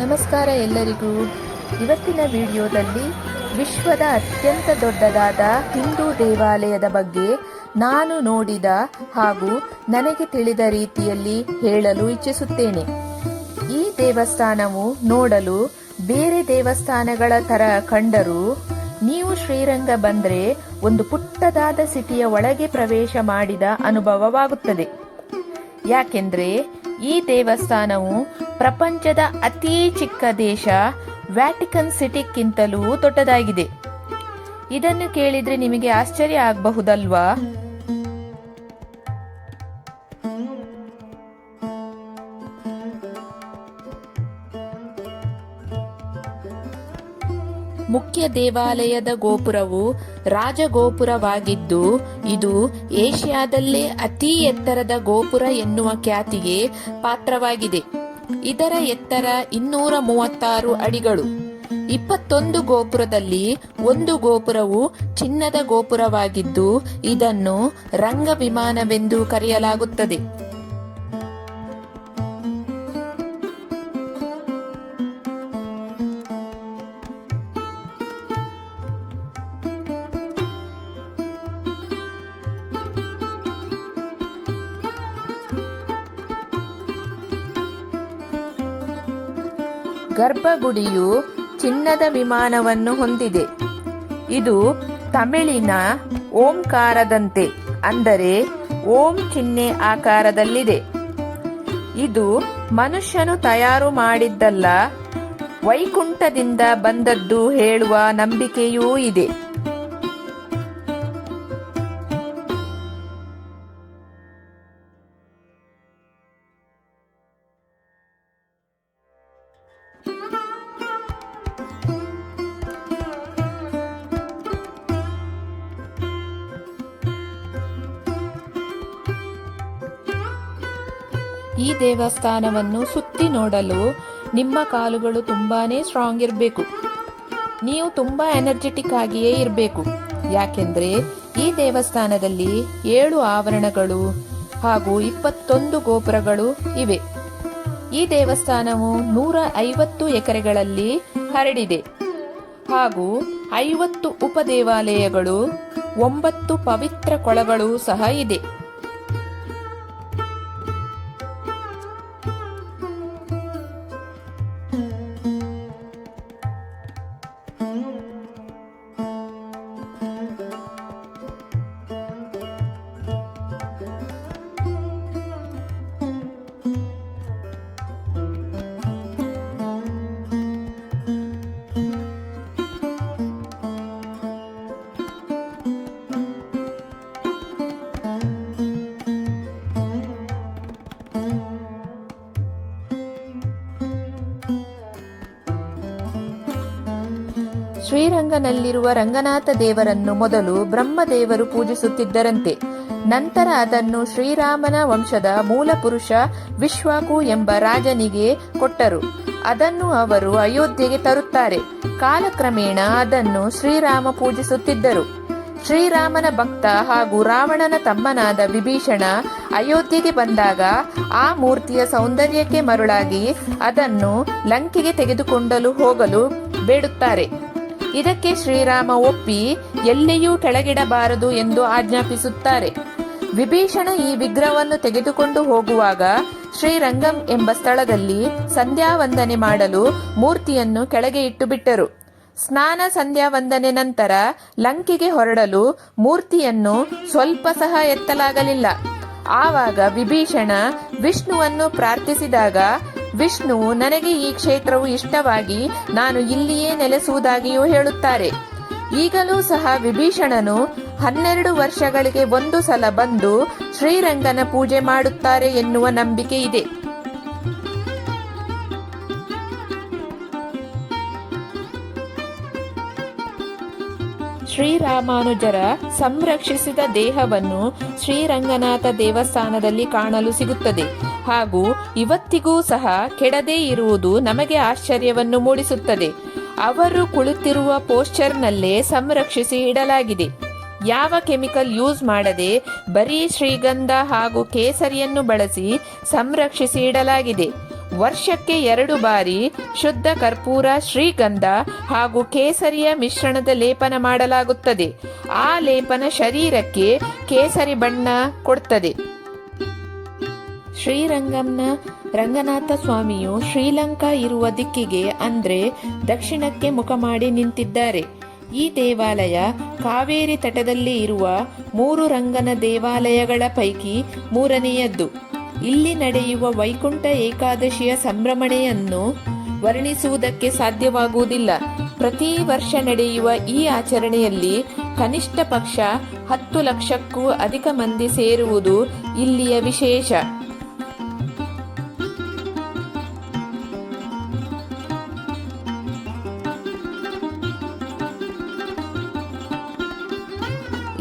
ನಮಸ್ಕಾರ ಎಲ್ಲರಿಗೂ. ಇವತ್ತಿನ ವಿಡಿಯೋದಲ್ಲಿ ವಿಶ್ವದ ಅತ್ಯಂತ ದೊಡ್ಡದಾದ ಹಿಂದೂ ದೇವಾಲಯದ ಬಗ್ಗೆ ನಾನು ನೋಡಿದ ಹಾಗೂ ನನಗೆ ತಿಳಿದ ರೀತಿಯಲ್ಲಿ ಹೇಳಲು ಇಚ್ಛಿಸುತ್ತೇನೆ. ಈ ದೇವಸ್ಥಾನವು ನೋಡಲು ಬೇರೆ ದೇವಸ್ಥಾನಗಳ ತರ ಕಂಡರೂ ನೀವು ಶ್ರೀರಂಗ ಬಂದ್ರೆ ಒಂದು ಪುಟ್ಟದಾದ ಸಿಟಿಯ ಒಳಗೆ ಪ್ರವೇಶ ಮಾಡಿದ ಅನುಭವವಾಗುತ್ತದೆ. ಯಾಕೆಂದ್ರೆ ಈ ದೇವಸ್ಥಾನವು ಪ್ರಪಂಚದ ಅತಿ ಚಿಕ್ಕ ದೇಶ ವ್ಯಾಟಿಕನ್ ಸಿಟಿಗಿಂತಲೂ ದೊಡ್ಡದಾಗಿದೆ. ಇದನ್ನು ಕೇಳಿದ್ರೆ ನಿಮಗೆ ಆಶ್ಚರ್ಯ ಆಗಬಹುದಲ್ವಾ? ಮುಖ್ಯ ದೇವಾಲಯದ ಗೋಪುರವು ರಾಜಗೋಪುರವಾಗಿದ್ದು ಇದು ಏಷ್ಯಾದಲ್ಲೇ ಅತಿ ಎತ್ತರದ ಗೋಪುರ ಎನ್ನುವ ಖ್ಯಾತಿಗೆ ಪಾತ್ರವಾಗಿದೆ. ಇದರ ಎತ್ತರ 236 ಅಡಿಗಳು. 21 ಗೋಪುರದಲ್ಲಿ ಒಂದು ಗೋಪುರವು ಚಿನ್ನದ ಗೋಪುರವಾಗಿದ್ದು ಇದನ್ನು ರಂಗ ವಿಮಾನವೆಂದು ಕರೆಯಲಾಗುತ್ತದೆ. ಗರ್ಭಗುಡಿಯು ಚಿನ್ನದ ವಿಮಾನವನ್ನು ಹೊಂದಿದೆ. ಇದು ತಮಿಳಿನ ಓಂಕಾರದಂತೆ ಅಂದರೆ ಓಂ ಚಿಹ್ನೆ ಆಕಾರದಲ್ಲಿದೆ. ಇದು ಮನುಷ್ಯನು ತಯಾರು ಮಾಡಿದ್ದಲ್ಲ, ವೈಕುಂಠದಿಂದ ಬಂದದ್ದು ಹೇಳುವ ನಂಬಿಕೆಯೂ ಇದೆ. ಈ ದೇವಸ್ಥಾನವನ್ನು ಸುತ್ತಿ ನೋಡಲು ನಿಮ್ಮ ಕಾಲುಗಳು ತುಂಬಾನೇ ಸ್ಟ್ರಾಂಗ್ ಇರಬೇಕು. ನೀವು ತುಂಬಾ ಎನರ್ಜೆಟಿಕ್ ಆಗಿಯೇ ಇರಬೇಕು. ಯಾಕೆಂದ್ರೆ ಈ ದೇವಸ್ಥಾನದಲ್ಲಿ 7 ಆವರಣಗಳು ಹಾಗೂ 21 ಗೋಪುರಗಳು ಇವೆ. ಈ ದೇವಸ್ಥಾನವು 150 ಎಕರೆಗಳಲ್ಲಿ ಹರಡಿದೆ ಹಾಗೂ 50 ಉಪದೇವಾಲಯಗಳು, 9 ಪವಿತ್ರ ಕೊಳಗಳು ಸಹ ಇದೆ. ಶ್ರೀರಂಗನಲ್ಲಿರುವ ರಂಗನಾಥ ದೇವರನ್ನು ಮೊದಲು ಬ್ರಹ್ಮದೇವರು ಪೂಜಿಸುತ್ತಿದ್ದರಂತೆ. ನಂತರ ಅದನ್ನು ಶ್ರೀರಾಮನ ವಂಶದ ಮೂಲ ಪುರುಷ ವಿಶ್ವಾಕು ಎಂಬ ರಾಜನಿಗೆ ಕೊಟ್ಟರು. ಅದನ್ನು ಅವರು ಅಯೋಧ್ಯೆಗೆ ತರುತ್ತಾರೆ. ಕಾಲಕ್ರಮೇಣ ಅದನ್ನು ಶ್ರೀರಾಮ ಪೂಜಿಸುತ್ತಿದ್ದರು. ಶ್ರೀರಾಮನ ಭಕ್ತ ಹಾಗೂ ರಾವಣನ ತಮ್ಮನಾದ ವಿಭೀಷಣ ಅಯೋಧ್ಯೆಗೆ ಬಂದಾಗ ಆ ಮೂರ್ತಿಯ ಸೌಂದರ್ಯಕ್ಕೆ ಮರುಳಾಗಿ ಅದನ್ನು ಲಂಕೆಗೆ ತೆಗೆದುಕೊಂಡು ಹೋಗಲು ಬೇಡುತ್ತಾರೆ. ಇದಕ್ಕೆ ಶ್ರೀರಾಮ ಒಪ್ಪಿ ಎಲ್ಲಿಯೂ ಕೆಳಗಿಡಬಾರದು ಎಂದು ಆಜ್ಞಾಪಿಸುತ್ತಾರೆ. ವಿಭೀಷಣ ಈ ವಿಗ್ರಹವನ್ನು ತೆಗೆದುಕೊಂಡು ಹೋಗುವಾಗ ಶ್ರೀರಂಗಂ ಎಂಬ ಸ್ಥಳದಲ್ಲಿ ಸಂಧ್ಯಾ ವಂದನೆ ಮಾಡಲು ಮೂರ್ತಿಯನ್ನು ಕೆಳಗೆ ಇಟ್ಟು ಬಿಟ್ಟರು. ಸ್ನಾನ ಸಂಧ್ಯಾ ವಂದನೆ ನಂತರ ಲಂಕೆಗೆ ಹೊರಡಲು ಮೂರ್ತಿಯನ್ನು ಸ್ವಲ್ಪ ಸಹ ಎತ್ತಲಾಗಲಿಲ್ಲ. ಆವಾಗ ವಿಭೀಷಣ ವಿಷ್ಣುವನ್ನು ಪ್ರಾರ್ಥಿಸಿದಾಗ ವಿಷ್ಣುವು ನನಗೆ ಈ ಕ್ಷೇತ್ರವು ಇಷ್ಟವಾಗಿ ನಾನು ಇಲ್ಲಿಯೇ ನೆಲೆಸುವುದಾಗಿಯೂ ಹೇಳುತ್ತಾರೆ. ಈಗಲೂ ಸಹ ವಿಭೀಷಣನು 12 ವರ್ಷಗಳಿಗೆ ಒಂದು ಸಲ ಬಂದು ಶ್ರೀರಂಗನ ಪೂಜೆ ಮಾಡುತ್ತಾರೆ ಎನ್ನುವ ನಂಬಿಕೆ ಇದೆ. ಶ್ರೀರಾಮಾನುಜರ ಸಂರಕ್ಷಿಸಿದ ದೇಹವನ್ನು ಶ್ರೀರಂಗನಾಥ ದೇವಸ್ಥಾನದಲ್ಲಿ ಕಾಣಲು ಸಿಗುತ್ತದೆ ಹಾಗೂ ಇವತ್ತಿಗೂ ಸಹ ಕೆಡದೇ ಇರುವುದು ನಮಗೆ ಆಶ್ಚರ್ಯವನ್ನು ಮೂಡಿಸುತ್ತದೆ. ಅವರು ಕುಳಿತಿರುವ ಪೋಸ್ಚರ್ನಲ್ಲೇ ಸಂರಕ್ಷಿಸಿ ಇಡಲಾಗಿದೆ. ಯಾವ ಕೆಮಿಕಲ್ ಯೂಸ್ ಮಾಡದೆ ಬರೀ ಶ್ರೀಗಂಧ ಹಾಗೂ ಕೇಸರಿಯನ್ನು ಬಳಸಿ ಸಂರಕ್ಷಿಸಿ ಇಡಲಾಗಿದೆ. ವರ್ಷಕ್ಕೆ 2 ಬಾರಿ ಶುದ್ಧ ಕರ್ಪೂರ, ಶ್ರೀಗಂಧ ಹಾಗೂ ಕೇಸರಿಯ ಮಿಶ್ರಣದ ಲೇಪನ ಮಾಡಲಾಗುತ್ತದೆ. ಆ ಲೇಪನ ಶರೀರಕ್ಕೆ ಕೇಸರಿ ಬಣ್ಣ ಕೊಡ್ತದೆ. ಶ್ರೀರಂಗಂನ ರಂಗನಾಥ ಸ್ವಾಮಿಯು ಶ್ರೀಲಂಕಾ ಇರುವ ದಿಕ್ಕಿಗೆ ಅಂದ್ರೆ ದಕ್ಷಿಣಕ್ಕೆ ಮುಖ ಮಾಡಿ ನಿಂತಿದ್ದಾರೆ. ಈ ದೇವಾಲಯ ಕಾವೇರಿ ತಟದಲ್ಲಿ ಇರುವ 3 ರಂಗನ ದೇವಾಲಯಗಳ ಪೈಕಿ 3ನೆಯದ್ದು. ಇಲ್ಲಿ ನಡೆಯುವ ವೈಕುಂಠ ಏಕಾದಶಿಯ ಸಂಭ್ರಮಣೆಯನ್ನು ವರ್ಣಿಸುವುದಕ್ಕೆ ಸಾಧ್ಯವಾಗುವುದಿಲ್ಲ. ಪ್ರತಿ ವರ್ಷ ನಡೆಯುವ ಈ ಆಚರಣೆಯಲ್ಲಿ ಕನಿಷ್ಠ ಪಕ್ಷ 10 ಲಕ್ಷಕ್ಕೂ ಅಧಿಕ ಮಂದಿ ಸೇರುವುದು ಇಲ್ಲಿಯ ವಿಶೇಷ.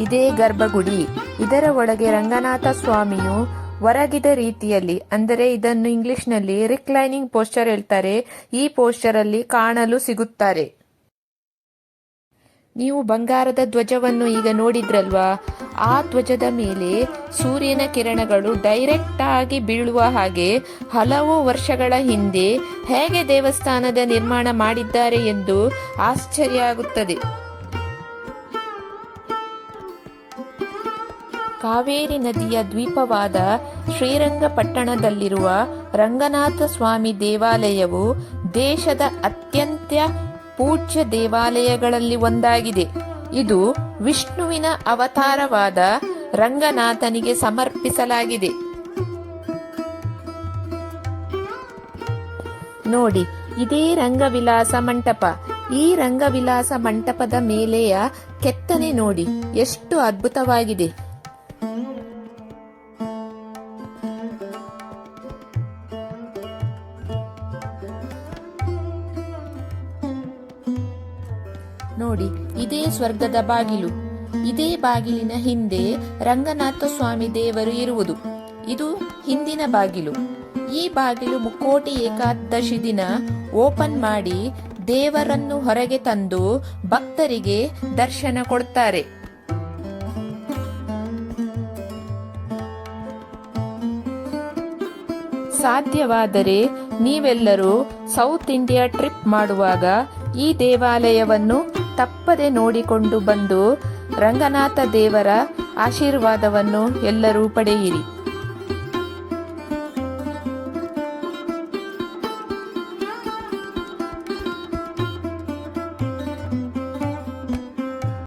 ಇದೇ ಗರ್ಭಗುಡಿ. ಇದರ ಒಳಗೆ ರಂಗನಾಥ ಸ್ವಾಮಿಯು ಹೊರಗಿದ ರೀತಿಯಲ್ಲಿ, ಅಂದರೆ ಇದನ್ನು ಇಂಗ್ಲಿಷ್ನಲ್ಲಿ ರಿಕ್ಲೈನಿಂಗ್ ಪೋಸ್ಚರ್ ಹೇಳ್ತಾರೆ, ಈ ಪೋಸ್ಚರ್ ಅಲ್ಲಿ ಕಾಣಲು ಸಿಗುತ್ತಾರೆ. ನೀವು ಬಂಗಾರದ ಧ್ವಜವನ್ನು ಈಗ ನೋಡಿದ್ರಲ್ವಾ, ಆ ಧ್ವಜದ ಮೇಲೆ ಸೂರ್ಯನ ಕಿರಣಗಳು ಡೈರೆಕ್ಟ್ ಆಗಿ ಬೀಳುವ ಹಾಗೆ ಹಲವು ವರ್ಷಗಳ ಹಿಂದೆ ಹೇಗೆ ದೇವಸ್ಥಾನದ ನಿರ್ಮಾಣ ಮಾಡಿದ್ದಾರೆ ಎಂದು ಆಶ್ಚರ್ಯ ಆಗುತ್ತದೆ. ಕಾವೇರಿ ನದಿಯ ದ್ವೀಪವಾದ ಶ್ರೀರಂಗಪಟ್ಟಣದಲ್ಲಿರುವ ರಂಗನಾಥ ಸ್ವಾಮಿ ದೇವಾಲಯವು ದೇಶದ ಅತ್ಯಂತ ಪೂಜ್ಯ ದೇವಾಲಯಗಳಲ್ಲಿ ಒಂದಾಗಿದೆ. ಇದು ವಿಷ್ಣುವಿನ ಅವತಾರವಾದ ರಂಗನಾಥನಿಗೆ ಸಮರ್ಪಿಸಲಾಗಿದೆ. ನೋಡಿ, ಇದೇ ರಂಗವಿಲಾಸ ಮಂಟಪ. ಈ ರಂಗವಿಲಾಸ ಮಂಟಪದ ಮೇಲೆಯ ಕೆತ್ತನೆ ನೋಡಿ, ಎಷ್ಟು ಅದ್ಭುತವಾಗಿದೆ. ನೋಡಿ, ಇದೇ ಸ್ವರ್ಗದ ಬಾಗಿಲು. ಇದೇ ಬಾಗಿಲಿನ ಹಿಂದೆ ರಂಗನಾಥ ಸ್ವಾಮಿ ದೇವರು ಇರುವುದು. ಇದು ಹಿಂದಿನ ಬಾಗಿಲು. ಈ ಬಾಗಿಲು ಮುಕ್ಕೋಟಿ ಏಕಾದಶಿ ದಿನ ಓಪನ್ ಮಾಡಿ ದೇವರನ್ನು ಹೊರಗೆ ತಂದು ಭಕ್ತರಿಗೆ ದರ್ಶನ ಕೊಡ್ತಾರೆ. ಸಾಧ್ಯವಾದರೆ ನೀವೆಲ್ಲರೂ ಸೌತ್ ಇಂಡಿಯಾ ಟ್ರಿಪ್ ಮಾಡುವಾಗ ಈ ದೇವಾಲಯವನ್ನು ತಪ್ಪದೆ ನೋಡಿಕೊಂಡು ಬಂದು ರಂಗನಾಥ ದೇವರ ಆಶೀರ್ವಾದವನ್ನು ಎಲ್ಲರೂ ಪಡೆಯಿರಿ.